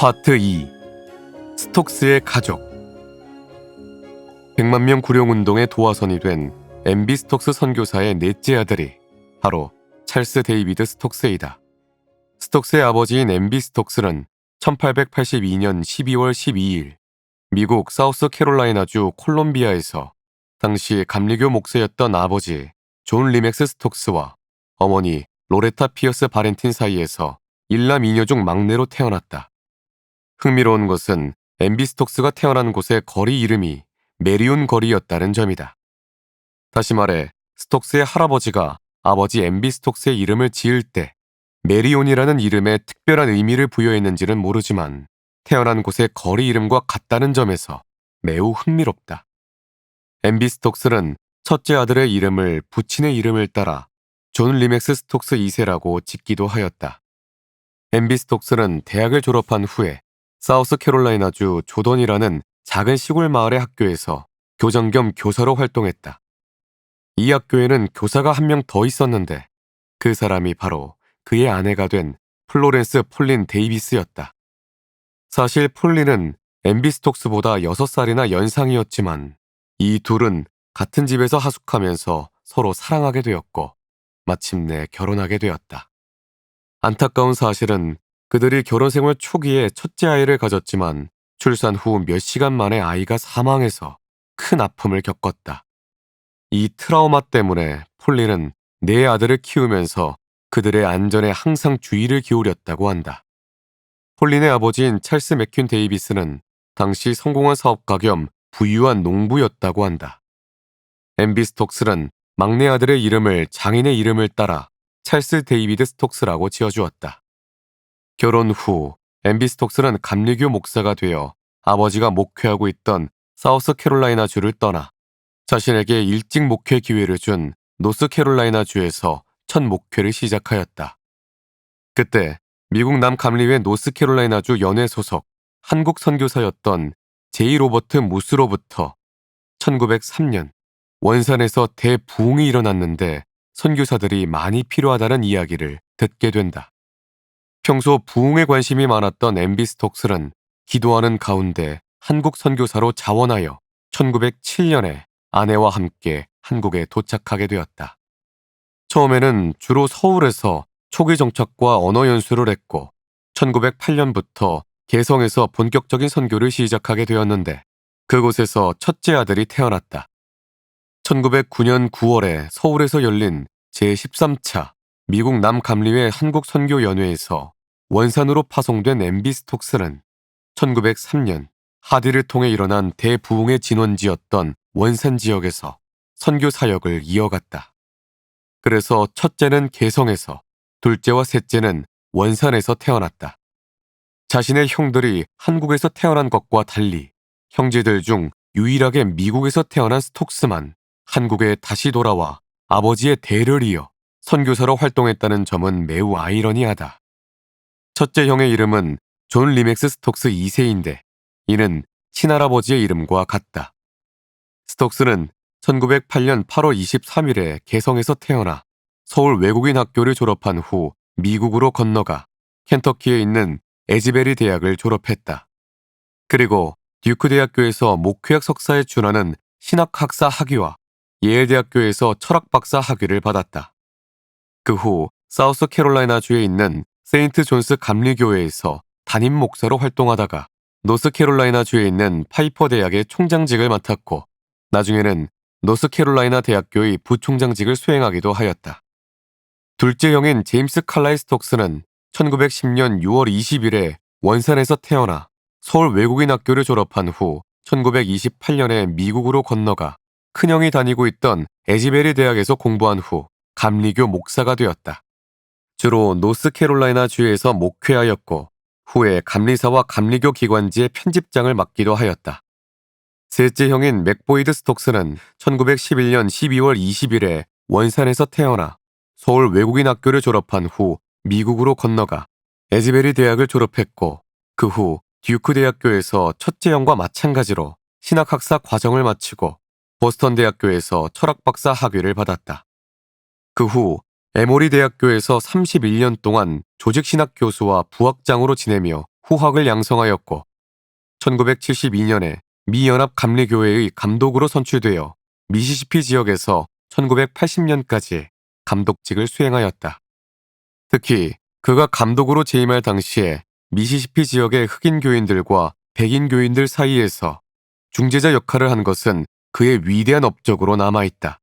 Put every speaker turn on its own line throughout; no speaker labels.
파트 2. 스톡스의 가족. 100만 명 구룡운동의 도화선이 된 MB 스톡스 선교사의 넷째 아들이 바로 찰스 데이비드 스톡스이다. 스톡스의 아버지인 MB 스톡스는 1882년 12월 12일 미국 사우스캐롤라이나주 콜롬비아에서 당시 감리교 목사였던 아버지 존 리맥스 스톡스와 어머니 로레타 피어스 바렌틴 사이에서 일남 이녀 중 막내로 태어났다. 흥미로운 것은 MB 스톡스가 태어난 곳의 거리 이름이 메리온 거리였다는 점이다. 다시 말해 스톡스의 할아버지가 아버지 MB 스톡스의 이름을 지을 때 메리온이라는 이름에 특별한 의미를 부여했는지는 모르지만 태어난 곳의 거리 이름과 같다는 점에서 매우 흥미롭다. MB 스톡스는 첫째 아들의 이름을 부친의 이름을 따라 존 리맥스 스톡스 2세라고 짓기도 하였다. MB 스톡스는 대학을 졸업한 후에 사우스캐롤라이나주 조던이라는 작은 시골 마을의 학교에서 교장 겸 교사로 활동했다. 이 학교에는 교사가 한 명 더 있었는데 그 사람이 바로 그의 아내가 된 플로렌스 폴린 데이비스였다. 사실 폴린은 MB 스톡스보다 6살이나 연상이었지만 이 둘은 같은 집에서 하숙하면서 서로 사랑하게 되었고 마침내 결혼하게 되었다. 안타까운 사실은 그들이 결혼 생활 초기에 첫째 아이를 가졌지만 출산 후 몇 시간 만에 아이가 사망해서 큰 아픔을 겪었다. 이 트라우마 때문에 폴린은 네 아들을 키우면서 그들의 안전에 항상 주의를 기울였다고 한다. 폴린의 아버지인 찰스 맥퀸 데이비스는 당시 성공한 사업가 겸 부유한 농부였다고 한다. MB 스톡스는 막내 아들의 이름을 장인의 이름을 따라 찰스 데이비드 스톡스라고 지어주었다. 결혼 후 MB 스톡스는 감리교 목사가 되어 아버지가 목회하고 있던 사우스캐롤라이나주를 떠나 자신에게 일찍 목회 기회를 준 노스캐롤라이나주에서 첫 목회를 시작하였다. 그때 미국 남감리회 노스캐롤라이나주 연회 소속 한국 선교사였던 제이 로버트 무스로부터 1903년 원산에서 대부흥이 일어났는데 선교사들이 많이 필요하다는 이야기를 듣게 된다. 평소 부흥에 관심이 많았던 MB 스톡스는 기도하는 가운데 한국 선교사로 자원하여 1907년에 아내와 함께 한국에 도착하게 되었다. 처음에는 주로 서울에서 초기 정착과 언어 연수를 했고 1908년부터 개성에서 본격적인 선교를 시작하게 되었는데 그곳에서 첫째 아들이 태어났다. 1909년 9월에 서울에서 열린 제13차 미국 남감리회 한국선교연회에서 원산으로 파송된 MB 스톡스는 1903년 하디를 통해 일어난 대부흥의 진원지였던 원산 지역에서 선교 사역을 이어갔다. 그래서 첫째는 개성에서, 둘째와 셋째는 원산에서 태어났다. 자신의 형들이 한국에서 태어난 것과 달리 형제들 중 유일하게 미국에서 태어난 스톡스만 한국에 다시 돌아와 아버지의 대를 이어 선교사로 활동했다는 점은 매우 아이러니하다. 첫째 형의 이름은 존 리맥스 스톡스 2세인데 이는 친할아버지의 이름과 같다. 스톡스는 1908년 8월 23일에 개성에서 태어나 서울 외국인 학교를 졸업한 후 미국으로 건너가 켄터키에 있는 에즈베리 대학을 졸업했다. 그리고 듀크 대학교에서 목회학 석사에 준하는 신학학사 학위와 예일 대학교에서 철학 박사 학위를 받았다. 그 후 사우스캐롤라이나주에 있는 세인트 존스 감리교회에서 담임 목사로 활동하다가 노스캐롤라이나주에 있는 파이퍼 대학의 총장직을 맡았고 나중에는 노스캐롤라이나 대학교의 부총장직을 수행하기도 하였다. 둘째 형인 제임스 칼라이 스톡스는 1910년 6월 20일에 원산에서 태어나 서울 외국인 학교를 졸업한 후 1928년에 미국으로 건너가 큰형이 다니고 있던 에즈베리 대학에서 공부한 후 감리교 목사가 되었다. 주로 노스캐롤라이나 주에서 목회하였고 후에 감리사와 감리교 기관지의 편집장을 맡기도 하였다. 셋째 형인 맥보이드 스톡스는 1911년 12월 20일에 원산에서 태어나 서울 외국인 학교를 졸업한 후 미국으로 건너가 에즈베리 대학을 졸업했고 그 후 듀크 대학교에서 첫째 형과 마찬가지로 신학학사 과정을 마치고 보스턴 대학교에서 철학 박사 학위를 받았다. 그 후 에모리 대학교에서 31년 동안 조직신학 교수와 부학장으로 지내며 후학을 양성하였고 1972년에 미 연합 감리교회의 감독으로 선출되어 미시시피 지역에서 1980년까지 감독직을 수행하였다. 특히 그가 감독으로 재임할 당시에 미시시피 지역의 흑인 교인들과 백인 교인들 사이에서 중재자 역할을 한 것은 그의 위대한 업적으로 남아있다.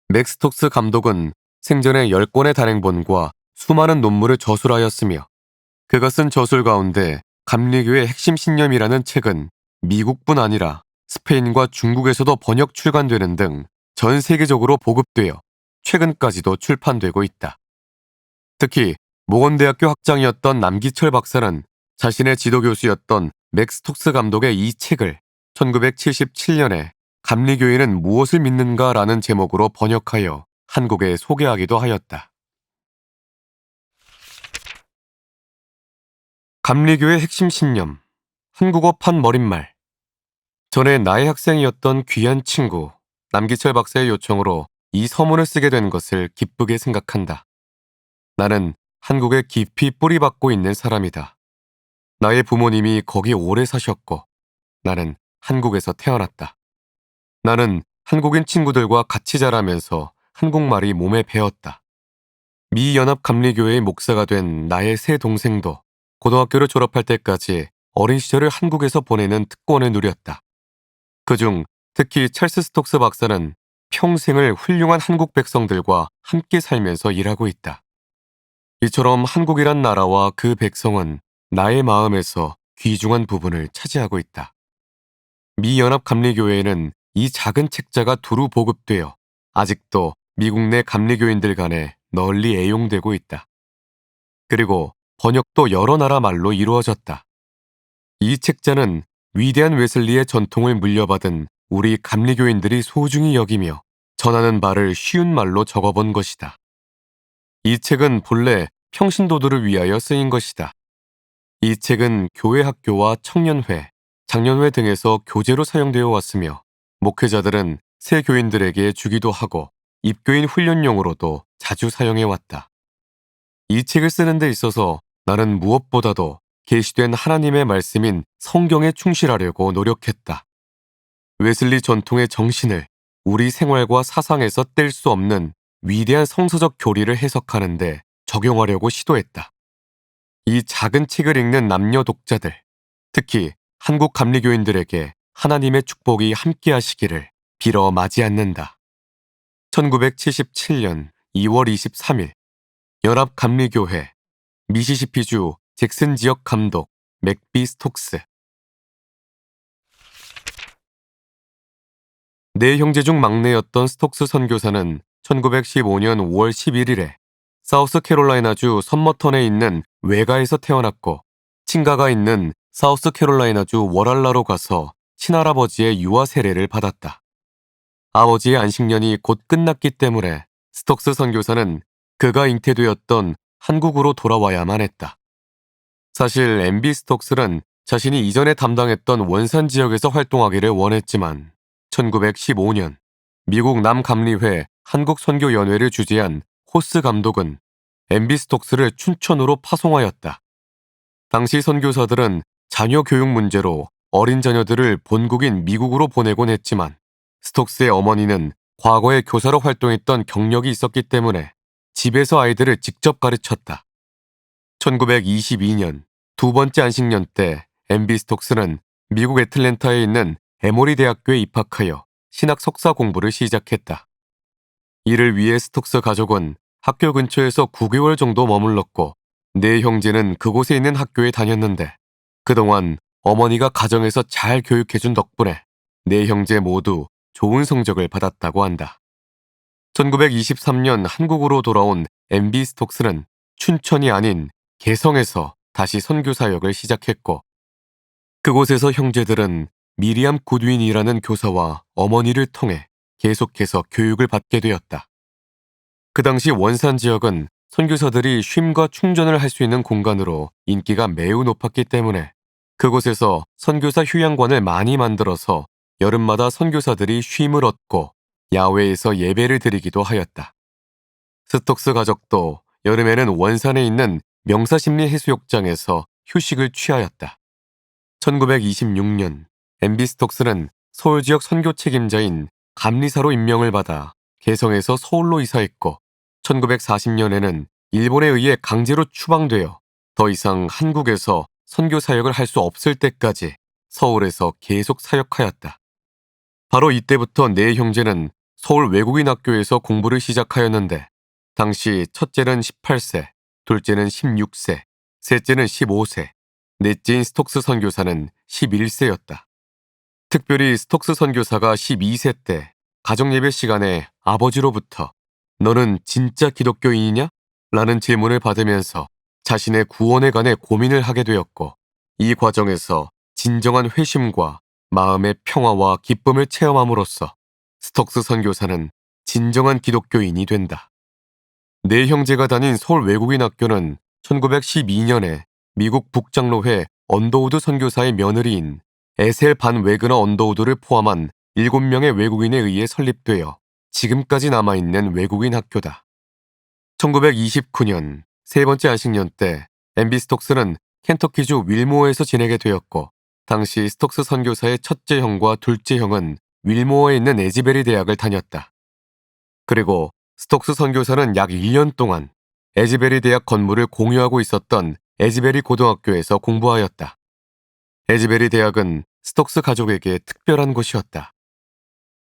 맥 스톡스 감독은 생전에 10권의 단행본과 수많은 논문을 저술하였으며 그가 쓴 저술 가운데 감리교의 핵심 신념이라는 책은 미국뿐 아니라 스페인과 중국에서도 번역 출간되는 등 전 세계적으로 보급되어 최근까지도 출판되고 있다. 특히 모건대학교 학장이었던 남기철 박사는 자신의 지도교수였던 맥 스톡스 감독의 이 책을 1977년에 감리교인은 무엇을 믿는가라는 제목으로 번역하여 한국에 소개하기도 하였다. 감리교의 핵심 신념, 한국어판 머릿말. 전에 나의 학생이었던 귀한 친구 남기철 박사의 요청으로 이 서문을 쓰게 된 것을 기쁘게 생각한다. 나는 한국에 깊이 뿌리박고 있는 사람이다. 나의 부모님이 거기 오래 사셨고 나는 한국에서 태어났다. 나는 한국인 친구들과 같이 자라면서 한국말이 몸에 배었다. 미 연합감리교회의 목사가 된 나의 새 동생도 고등학교를 졸업할 때까지 어린 시절을 한국에서 보내는 특권을 누렸다. 그중 특히 찰스 스톡스 박사는 평생을 훌륭한 한국 백성들과 함께 살면서 일하고 있다. 이처럼 한국이란 나라와 그 백성은 나의 마음에서 귀중한 부분을 차지하고 있다. 미 연합감리교회에는 이 작은 책자가 두루 보급되어 아직도 미국 내 감리교인들 간에 널리 애용되고 있다. 그리고 번역도 여러 나라 말로 이루어졌다. 이 책자는 위대한 웨슬리의 전통을 물려받은 우리 감리교인들이 소중히 여기며 전하는 바를 쉬운 말로 적어본 것이다. 이 책은 본래 평신도들을 위하여 쓰인 것이다. 이 책은 교회 학교와 청년회, 장년회 등에서 교재로 사용되어 왔으며 목회자들은 새 교인들에게 주기도 하고 입교인 훈련용으로도 자주 사용해 왔다. 이 책을 쓰는 데 있어서 나는 무엇보다도 계시된 하나님의 말씀인 성경에 충실하려고 노력했다. 웨슬리 전통의 정신을 우리 생활과 사상에서 뗄 수 없는 위대한 성서적 교리를 해석하는데 적용하려고 시도했다. 이 작은 책을 읽는 남녀 독자들, 특히 한국 감리교인들에게 하나님의 축복이 함께하시기를 빌어 맞이않는다. 1977년 2월 23일 연합감리교회 미시시피주 잭슨 지역 감독 맥비 스톡스. 네 형제 중 막내였던 스톡스 선교사는 1915년 5월 11일에 사우스캐롤라이나주 선머턴에 있는 외가에서 태어났고 친가가 있는 사우스캐롤라이나주 워랄라로 가서 친할아버지의 유아 세례를 받았다. 아버지의 안식년이 곧 끝났기 때문에 스톡스 선교사는 그가 잉태되었던 한국으로 돌아와야만 했다. 사실 MB 스톡스는 자신이 이전에 담당했던 원산 지역에서 활동하기를 원했지만 1915년 미국 남감리회 한국선교연회를 주재한 호스 감독은 MB 스톡스를 춘천으로 파송하였다. 당시 선교사들은 자녀 교육 문제로 어린 자녀들을 본국인 미국으로 보내곤 했지만 스톡스의 어머니는 과거에 교사로 활동했던 경력이 있었기 때문에 집에서 아이들을 직접 가르쳤다. 1922년 두 번째 안식년 때 MB 스톡스는 미국 애틀랜타에 있는 에모리 대학교에 입학하여 신학 석사 공부를 시작했다. 이를 위해 스톡스 가족은 학교 근처에서 9개월 정도 머물렀고 네 형제는 그곳에 있는 학교에 다녔는데 그동안 어머니가 가정에서 잘 교육해준 덕분에 네 형제 모두 좋은 성적을 받았다고 한다. 1923년 한국으로 돌아온 MB 스톡스는 춘천이 아닌 개성에서 다시 선교 사역을 시작했고 그곳에서 형제들은 미리암 굿윈이라는 교사와 어머니를 통해 계속해서 교육을 받게 되었다. 그 당시 원산 지역은 선교사들이 쉼과 충전을 할 수 있는 공간으로 인기가 매우 높았기 때문에 그곳에서 선교사 휴양관을 많이 만들어서 여름마다 선교사들이 쉼을 얻고 야외에서 예배를 드리기도 하였다. 스톡스 가족도 여름에는 원산에 있는 명사심리 해수욕장에서 휴식을 취하였다. 1926년 MB 스톡스는 서울 지역 선교 책임자인 감리사로 임명을 받아 개성에서 서울로 이사했고 1940년에는 일본에 의해 강제로 추방되어 더 이상 한국에서 선교 사역을 할 수 없을 때까지 서울에서 계속 사역하였다. 바로 이때부터 네 형제는 서울 외국인 학교에서 공부를 시작하였는데 당시 첫째는 18세, 둘째는 16세, 셋째는 15세, 넷째인 스톡스 선교사는 11세였다. 특별히 스톡스 선교사가 12세 때 가정예배 시간에 아버지로부터 너는 진짜 기독교인이냐? 라는 질문을 받으면서 자신의 구원에 관해 고민을 하게 되었고 이 과정에서 진정한 회심과 마음의 평화와 기쁨을 체험함으로써 스톡스 선교사는 진정한 기독교인이 된다. 네 형제가 다닌 서울 외국인 학교는 1912년에 미국 북장로회 언더우드 선교사의 며느리인 에셀 반 웨그너 언더우드를 포함한 7명의 외국인에 의해 설립되어 지금까지 남아있는 외국인 학교다. 1929년 세 번째 안식년 때 MB 스톡스는 켄터키주 윌모어에서 지내게 되었고 당시 스톡스 선교사의 첫째 형과 둘째 형은 윌모어에 있는 에지베리 대학을 다녔다. 그리고 스톡스 선교사는 약 1년 동안 에지베리 대학 건물을 공유하고 있었던 에지베리 고등학교에서 공부하였다. 에지베리 대학은 스톡스 가족에게 특별한 곳이었다.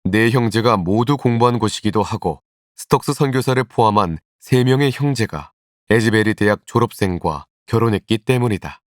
네 형제가 모두 공부한 곳이기도 하고 스톡스 선교사를 포함한 3명의 형제가 에지베리 대학 졸업생과 결혼했기 때문이다.